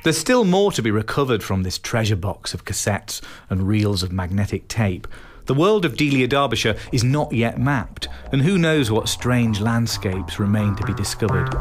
There's still more to be recovered from this treasure box of cassettes and reels of magnetic tape. The world of Delia Derbyshire is not yet mapped, and who knows what strange landscapes remain to be discovered.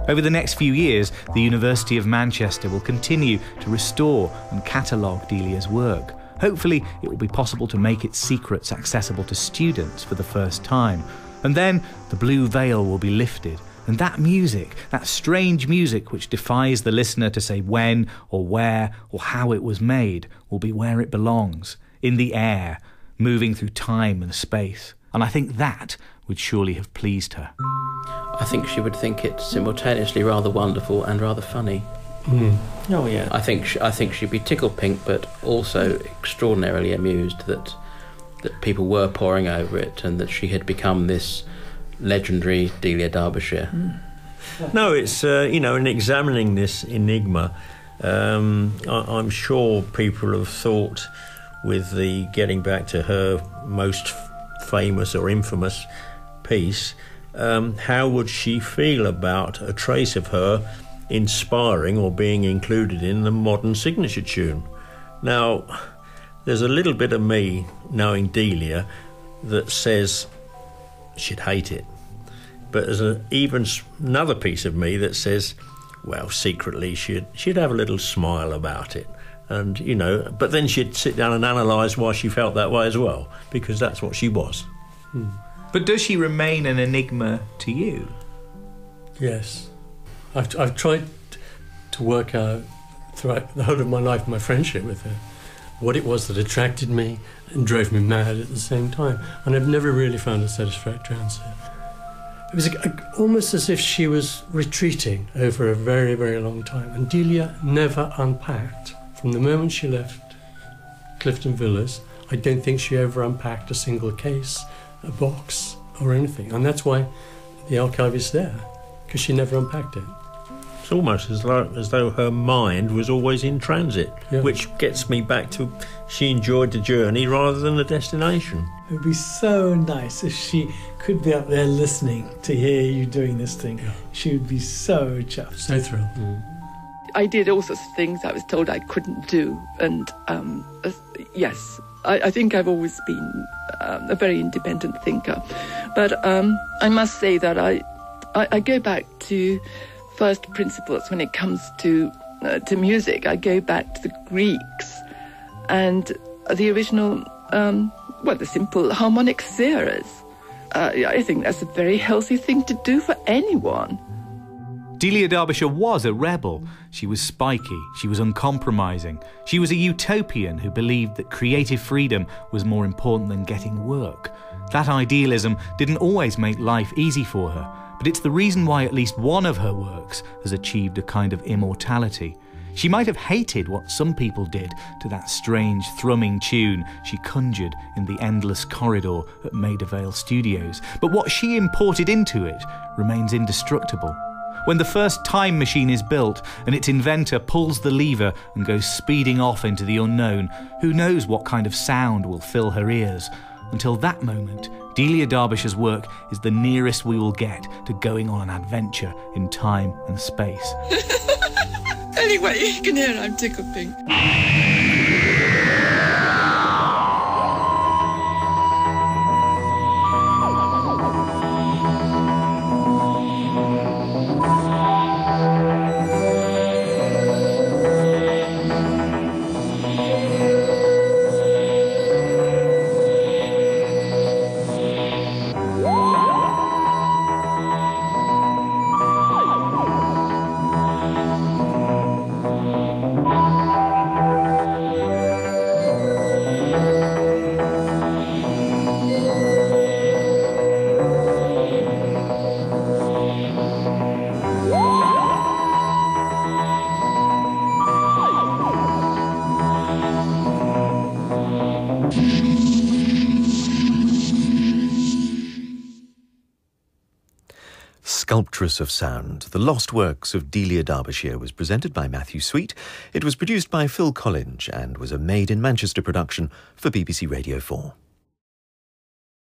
Over the next few years, the University of Manchester will continue to restore and catalogue Delia's work. Hopefully, it will be possible to make its secrets accessible to students for the first time. And then the blue veil will be lifted, and that music, that strange music which defies the listener to say when or where or how it was made, will be where it belongs, in the air, moving through time and space. And I think that would surely have pleased her. I think she would think it simultaneously rather wonderful and rather funny. Mm. Oh, yeah. I think she'd be tickled pink, but also extraordinarily amused that people were poring over it and that she had become this legendary Delia Derbyshire. Mm. No, it's, in examining this enigma, I'm sure people have thought, with the getting back to her most famous or infamous piece, how would she feel about a trace of her inspiring or being included in the modern signature tune? Now, there's a little bit of me, knowing Delia, that says she'd hate it. But there's even another piece of me that says, well, secretly she'd have a little smile about it. And, but then she'd sit down and analyse why she felt that way as well, because that's what she was. Hmm. But does she remain an enigma to you? Yes. I've tried to work out throughout the whole of my life, my friendship with her, what it was that attracted me and drove me mad at the same time. And I've never really found a satisfactory answer. It was almost as if she was retreating over a very, very long time. And Delia never unpacked. From the moment she left Clifton Villas, I don't think she ever unpacked a single case, a box, or anything. And that's why the archive is there, because she never unpacked it. It's almost as though her mind was always in transit, yeah. Which gets me back to she enjoyed the journey rather than the destination. It would be so nice if she could be up there listening to hear you doing this thing. Yeah. She would be so chuffed. So thrilled. Mm. I did all sorts of things I was told I couldn't do. And yes, I think I've always been a very independent thinker. But I must say that I go back to first principles when it comes to music. I go back to the Greeks and the original, the simple harmonic series. I think that's a very healthy thing to do for anyone. Delia Derbyshire was a rebel. She was spiky, she was uncompromising. She was a utopian who believed that creative freedom was more important than getting work. That idealism didn't always make life easy for her, but it's the reason why at least one of her works has achieved a kind of immortality. She might have hated what some people did to that strange thrumming tune she conjured in the endless corridor at Maida Vale Studios, but what she imported into it remains indestructible. When the first time machine is built and its inventor pulls the lever and goes speeding off into the unknown, who knows what kind of sound will fill her ears? Until that moment, Delia Derbyshire's work is the nearest we will get to going on an adventure in time and space. Anyway, you can hear I'm tickled pink. Sculptress of Sound, The Lost Works of Delia Derbyshire, was presented by Matthew Sweet. It was produced by Phil Collins and was a Made in Manchester production for BBC Radio 4.